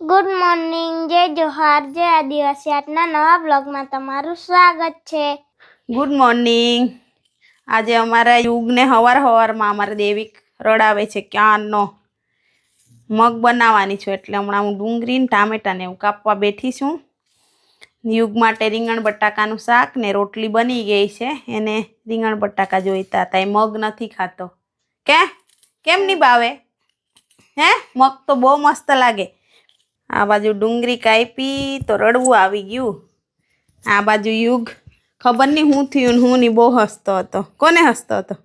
Good morning, જય જોહાર, જય આદિવાસી. આજના નવા બ્લોગમાં તમારું સ્વાગત છે. Good morning. આજે અમારા યુગને હવારમાં અમારા દેવિક રડાવે છે ક્યાંનો. મગ બનાવવાની છું એટલે હમણાં હું ડુંગળી ને ટામેટા ને એવું કાપવા બેઠી છું. યુગ માટે રીંગણ બટાકાનું શાક ને રોટલી બની ગઈ છે. એને રીંગણ બટાકા જોઈતા હતા, એ મગ નથી ખાતો. કેમ નહીં ભાવે? હે, મગ તો બહુ મસ્ત લાગે. આ બાજુ ડુંગળી કાપી તો રડવું આવી ગયું. આ બાજુ યુગ ખબર નહીં હું થયું ને હું નહીં બહુ હસતો હતો. કોને હસતો હતો?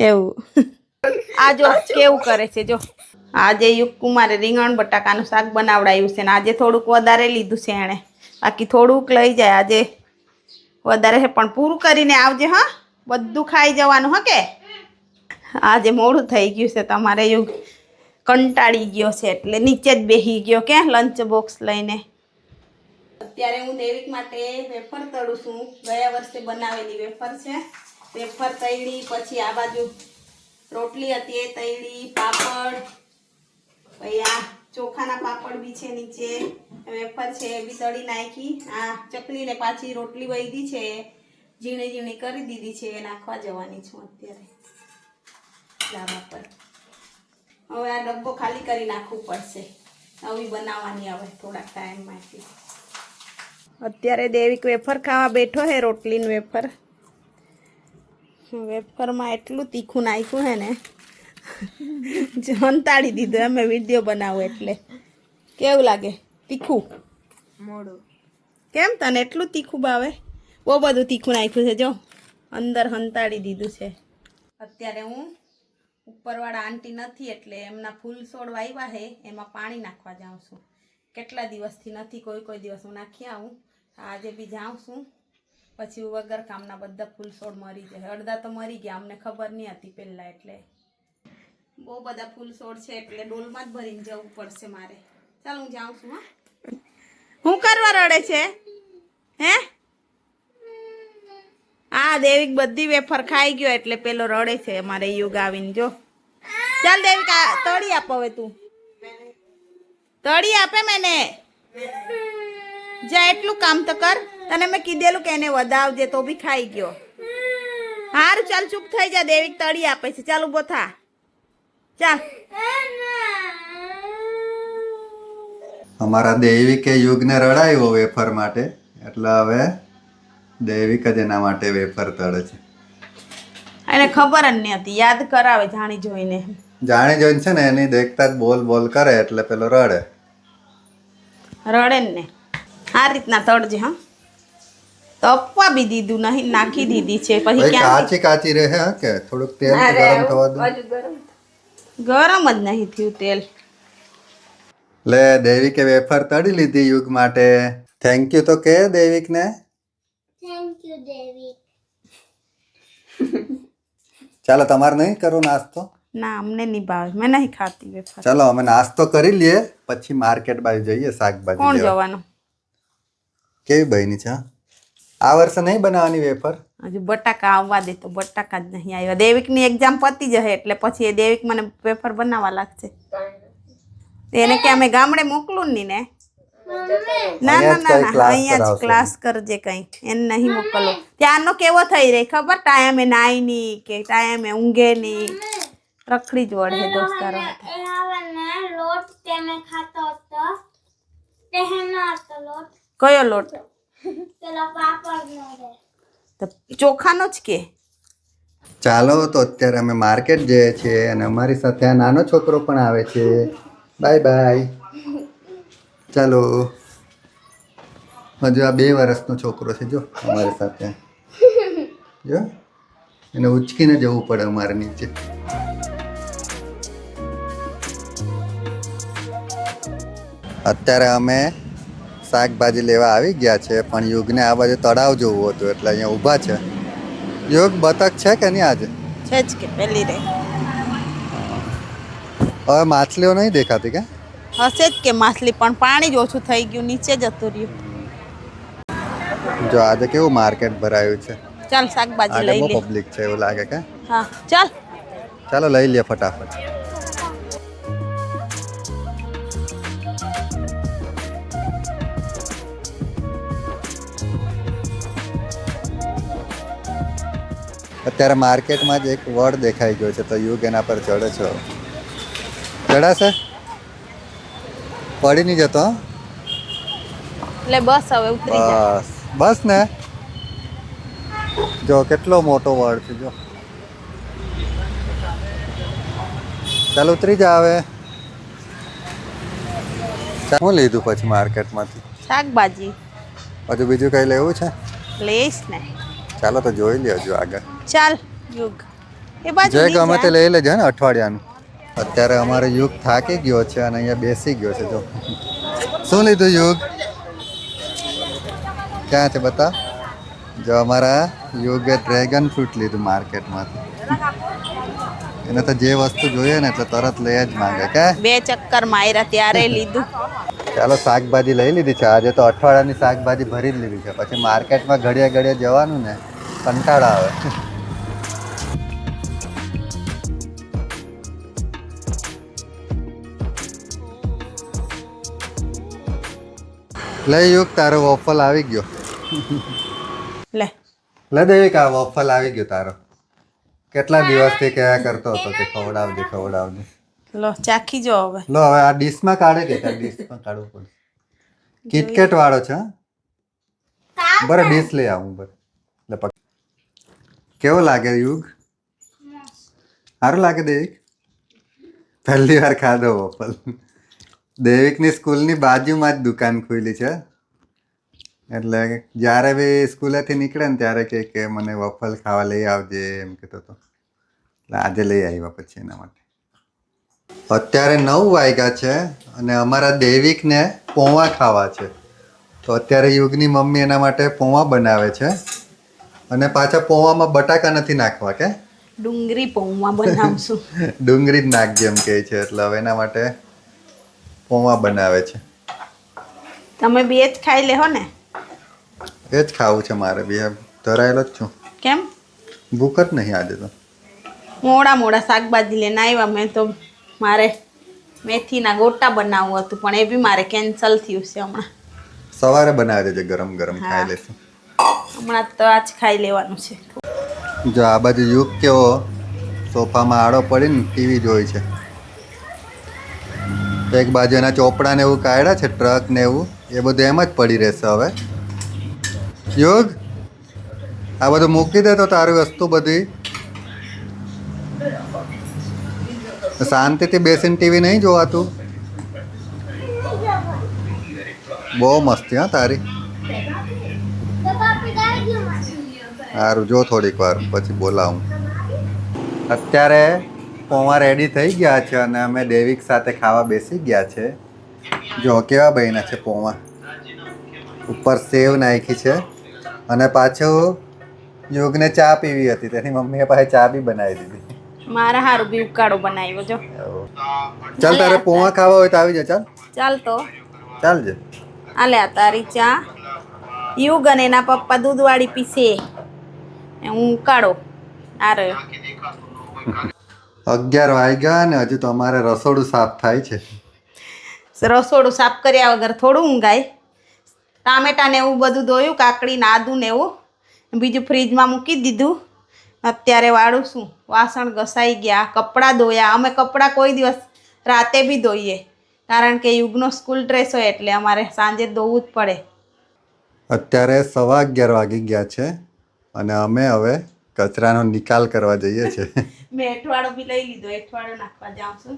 એવું. આ જો કેવું કરે છે જો. આજે યુગ કુમારે રીંગણ બટાકાનું શાક બનાવડાવ્યું છે ને આજે થોડુંક વધારે લીધું છે એણે. બાકી થોડુંક લઈ જાય, આજે વધારે છે પણ પૂરું કરીને આવજે. હા, બધું ખાઈ જવાનું. હા કે આજે મોડું થઈ ગયું છે તમારે યુગ કંટાળી ગયો છે એટલે નીચે જ બેસી ગયો કે લંચ બોક્સ લઈને. અત્યારે હું દેવિક માટે વેફર તળું છું. ગયા વર્ષે બનાવેલી વેફર છે. વેફર તળી પછી આ બાજુ રોટલી હતી એ તળી, પાપડ, પછી આ ચોખાના પાપડ બી છે નીચે, વેફર છે એ બી તળી નાખી. આ ચકલીને પાછી રોટલી વૈધી છે, ઝીણી ઝીણી કરી દીધી છે, એ નાખવા જવાની છું અત્યારે ધાબા પર. હવે આ ડબ્બો ખાલી કરી નાખવું પડશે, નવી બનાવવાની હવે થોડાક ટાઈમમાંથી. અત્યારે દેવિક વેફર ખાવા બેઠો હે, રોટલીનું વેફર. વેફરમાં એટલું તીખું નાખ્યું હે ને હંતાડી દીધું. અમે વિડીયો બનાવું એટલે. કેવું લાગે? તીખું મોડું. કેમ તને એટલું તીખું ભાવે? બહુ બધું તીખું નાખ્યું છે જો, અંદર હંતાડી દીધું છે. અત્યારે હું ઉપરવાળા આંટી નથી એટલે એમના ફૂલ છોડ વાવ્યા છે, એમાં પાણી નાખવા જાઉં છું. કેટલા દિવસથી નથી, કોઈ દિવસ હું નાખી આવું. આજે બી જાઉં છું. પછી વગર કામના બધા ફૂલ છોડ મરી જાય. અડધા તો મરી ગયા, અમને ખબર નહીં હતી પહેલાં. એટલે બહુ બધા ફૂલ છોડ છે એટલે ડોલમાં જ ભરીને જવું પડશે મારે. ચાલ હું જાઉં છું. હા, હું કરવા રડે છે? હે, હા દેવિક બધી વેફર ખાઈ ગયો એટલે પેલો રડે છે અમારે યુગ આવીને. જો ચાલ દેવિક તળી આપ. હવે તું તળી આપે મેને. જા એટલું કામ તો કર. તને મેં કીધેલું કે એને વધાવજે તો બી ખાઈ ગયો. હારું ચાલ ચૂપ થઈ જા. દેવિક તળી આપે છે. ચાલ ઊભો થા. ચાલ. અમારા દેવિકે યુગને રડાવ્યો વેફર માટે એટલે હવે દેવિક જ એના માટે વેફર તળે છે. એને ખબર જ નહીં હતી, યાદ કરાવે જાણી જોઈને. જાણી જોઈને છે ને એની દેખતા જ બોલ બોલ કરે એટલે પેલો રડે ને. આ રીતના તળજે. હા, તપવા બી દીધું નહીં, નાખી દીધી છે. પછી કાચી કાચી રહે. હા કે થોડુંક તેલ ગરમ થવા દો. ગરમ જ નહીં થયું તેલ. લે દેવિકે વેફર તળી લીધી યુગ માટે. થેન્ક યુ તો કે દેવિક ને. Thank you Devik. ચાલો તમારે નહીં કરો નાસ્તો? ના, અમને નહીં ભાવે, મેં નહીં ખાતી વેફર. ચાલો અમે નાસ્તો કરી લઈએ પછી માર્કેટ બાજુ જઈએ શાકભાજી. કોણ જવાનું? કેવી બની છે? આ વર્ષે નહીં બનાવવાની વેફર? હજુ બટાકા આવવા દે તો. બટાકા જ નહીં આવ્યા. દેવિકની એક્ઝામ પતી જશે એટલે પછી એ દેવિક મને વેફર બનાવવા લાગશે. એને કે અમે ગામડે મોકલું નહીં ને. ના, અહીંયા જ ક્લાસ કરજે કઈ. એને નહીં મોકલો. ત્યારનો કેવો થઈ રહી ખબર? ટાઈમે નાઈ ની કે ટાઈમે ઊંઘે ની, રખડી જ વળે દોસ્તારો. લોટ તેને ખાતો હતો. તેનો હતો લોટ. કયો લોટ? પેલા પાપડનો રે. તો ચોખાનો જ કે. ચાલો તો અત્યારે અમે માર્કેટ જઈએ છીએ અને અમારી સાથે આ નાનો છોકરો પણ આવે છે. Bye bye. ચાલો. હજુ આ 2 વર્ષનો છોકરો છે જો અમારી સાથે. જો એને ઉચકીને જવું પડે અમારે નીચે. અત્યારે અમે શાકભાજી લેવા આવી ગયા છે પણ યુગને આ બાજુ તળાવ જોવું હતું એટલે અહીંયા ઊભા છે. યુગ બતક છે કે નહીં આજે? છે જ કે પેલી રે. હવે માછલીઓ નહીં દેખાતી કે? હશે જ કે માછલી, પણ પાણી જ ઓછું થઈ ગયું, નીચે જતું રહ્યું. જો આજે કેવું માર્કેટ ભરાયું છે. ચાલ શાકભાજી લઈ લે. પબ્લિક છે એવું લાગે કે? હા ચાલ. ચાલો લઈ લે ફટાફટ. અત્યારે માર્કેટમાં જ એક વડ દેખાઈ ગયો છે તો યુગ એના પર ચડે છે. ચડાશે? પડી નહીં જતો? એટલે બસ હવે ઉતરી જા. બસ બસ ને. જો કેટલો મોટો વડ છે જો. ચાલ ઉતરી જા હવે. શું લીધું પછી માર્કેટમાંથી? શાકભાજી હજુ બીજું કઈ લેવું છે? લઈશ ને. ચાલો તો જોઈ લે હજુ આગળ. ચાલ યુગ એ બાજુ જે નહીં ગમે જા. તે લઈ લેજે ને અઠવાડિયાનું. અત્યારે અમારો યુગ થાકી ગયો છે અને અહીંયા બેસી ગયો છે જો. શું લીધું યુગ? ક્યાં છે બતા? જો અમારા યુગે ડ્રેગન ફ્રૂટ લીધું માર્કેટમાંથી. એને તો જે વસ્તુ જોઈએ ને એટલે તરત લઈ જ માંગે કે. 2 ચક્કર માર્યા ત્યારે લીધું. ચાલો શાકભાજી લઈ લીધી છે. આજે તો અઠવાડિયાની શાકભાજી ભરી જ લીધી છે. પછી માર્કેટમાં ઘડિયા ઘડિયા જવાનું ને કંટાળા આવે. લઈ યુગ તારો વોફલ આવી ગયો. લે લે દેવિકા વોફલ આવી ગયો તારો. કેટલા દિવસથી કહેવા કરતો હતો કે ખવડાવજે ખવડાવજે. લો ચાખી જો હવે. લો હવે આ ડીશમાં કાઢે કે ડીશમાં કાઢવું પડે. કિટકેટ વાળો છે હા? બરે ડીશ લઈ આવું બરે. લે પક. કેવો લાગે યુગ? સારું લાગે દેવિક? પહેલી વાર ખાધો વોફલ. દેવિકની સ્કૂલની બાજુમાં જ દુકાન ખુલી છે એટલે જ્યારે બી સ્કૂલેથી નીકળે ને ત્યારે કે મને વોફલ ખાવા લઈ આવજે એમ કહેતો હતો. એટલે આજે લઈ આવ્યા પછી એના માટે. અત્યારે 9 વાગ્યા છે અને અમારા દેવિકને પૌવા ખાવા છે તો અત્યારે યુગની મમ્મી એના માટે પૌવા બનાવે છે અને પાછા પૌવામાં બટાકા નથી નાખવા કે ડુંગળી પૌવા બનાવશું. ડુંગળી જ નાખજે એમ કહે છે એટલે હવે એના માટે પૌવા બનાવે છે. તમે બે જ ખાઈ લેહો ને? એ જ ખાવું છે મારે બી. ધરાયેલો જ છું. કેમ? ભૂખ જ નહીં આજે તો. મોડા શાકભાજી લઈને આવ્યા. મેં તો મારે મેથીના ગોટા બનાવવું હતું પણ એ બી મારે કેન્સલ થયું છે હમણાં. સવારે બનાવી દેજે ગરમ ગરમ ખાઈ લેશું. હમણાં તો આજ ખાઈ લેવાનું છે. જો આ બાજુ યુગ કેવો સોફામાં આડો પડીને ટીવી જોઈ છે. એક બાજુ એના ચોપડા ને એવું કાઢ્યા છે ટ્રક ને એવું એ બધું એમ જ પડી રહેશે હવે. યુગ આ બધું મૂકી દે તો તારી વસ્તુ બધી શાંતિથી બેસીને ટીવી નહીં જોવાતું. બહુ મસ્તી હા તારી. સારું જો થોડીક વાર પછી બોલાવું. અત્યારે પૌવા રેડી થઈ ગયા છે અને અમે દેવિક સાથે ખાવા બેસી ગયા છે. જો કેવા બન્યા છે પૌવા. ઉપર સેવ નાખી છે અને પાછું યુગને ચા પીવી હતી તેની મમ્મીએ પાસે ચા બી બનાવી દીધી. મારા હારું બી ઉકાળો બનાવ્યો જો. ચાલ તારે પૌવા ખાવા હોય તો આવી જા. ચાલ ચાલ તો ચાલજે. આલે આ તારી ચા. યુગ અને એના પપ્પા દૂધવાળી પીસે હું ઉકાળો. આ રહ્યો. 11 વાગ્યા ને હજુ તો અમારે રસોડું સાફ થાય છે. રસોડું સાફ કર્યા વગર થોડું ઊંઘાય. ટામેટા ને એવું બધું ધોયું, કાકડી ને આદુ ને એવું બીજું ફ્રીજમાં મૂકી દીધું. અત્યારે વાળું છું. વાસણ ઘસાઈ ગયા, કપડાં ધોયા. અમે કપડાં કોઈ દિવસ રાતે બી ધોઈએ કારણ કે યુગનો સ્કૂલ ડ્રેસ હોય એટલે અમારે સાંજે ધોવું જ પડે. અત્યારે 11:15 વાગી ગયા છે અને અમે હવે કચરાનો નિકાલ કરવા જઈએ છીએ. મેં એઠવાડો બી લઈ લીધો. એઠવાડો નાખવા જાઉં છું.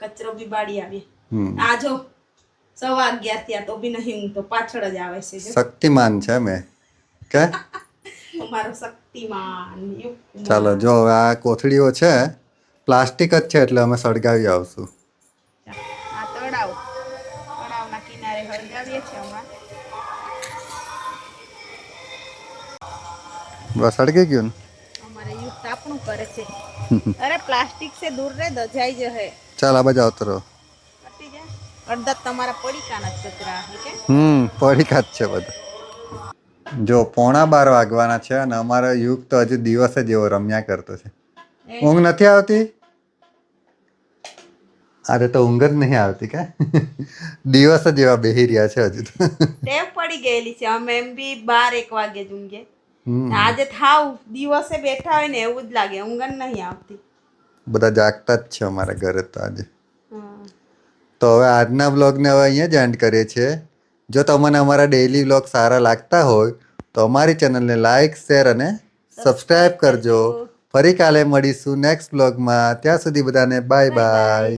કચરો બી બાળી આવીએ. આ જો 11:15 થયા તો બી નહીં ઊંઘતો. પાછળ જ આવે છે. શક્તિમાન છે મેં કે અમારો શક્તિમાન. ચાલો જો હવે આ કોથળીઓ છે પ્લાસ્ટિક જ છે એટલે અમે સળગાવી આવશું. આ તળાવના કિનારે હળગાવીએ છીએ હમણાં. બસ સળગી ગયું ને. અમારે યુગ તાપણું કરે છે. અરે પ્લાસ્ટિક સે દૂર રે દજાઈ જશે. ચાલ આ બાજુ આવતો રહો. હટી જા. અડધા તમારા પડીકાના જ કચરા હે કે પડીકા જ છે બધા. જો 11:15 વાગવાના છે અને અમારો યુગ તો હજુ દિવસે જેવો રમ્યા કરતો છે. ઊંઘ નથી આવતી? અરે તો ઊંઘ જ નહીં આવતી કે દિવસ જેવા બેહી રહ્યા છે હજુ તો. ટેવ પડી ગયેલી છે. અમે એમ બી 12-1 વાગે જ ઊંઘે હમ આજે થાવ દિવસે બેઠા હોય ને એવું જ લાગે, ઊંઘ જ નહીં આવતી. બધા જાગતા જ છે અમારા ઘરે તો આજે. હા. તો હવે આજના વ્લોગને હવે અહીંયા જ એન્ડ કરીએ છીએ. જો તમને અમારા ડેઈલી વ્લોગ સારા લાગતા હોય તો અમારી ચેનલને લાઈક, શેર અને સબસ્ક્રાઈબ કરજો. ફરી કાલે મળીશું નેક્સ્ટ વ્લોગમાં. ત્યાં સુધી બધાને બાય બાય.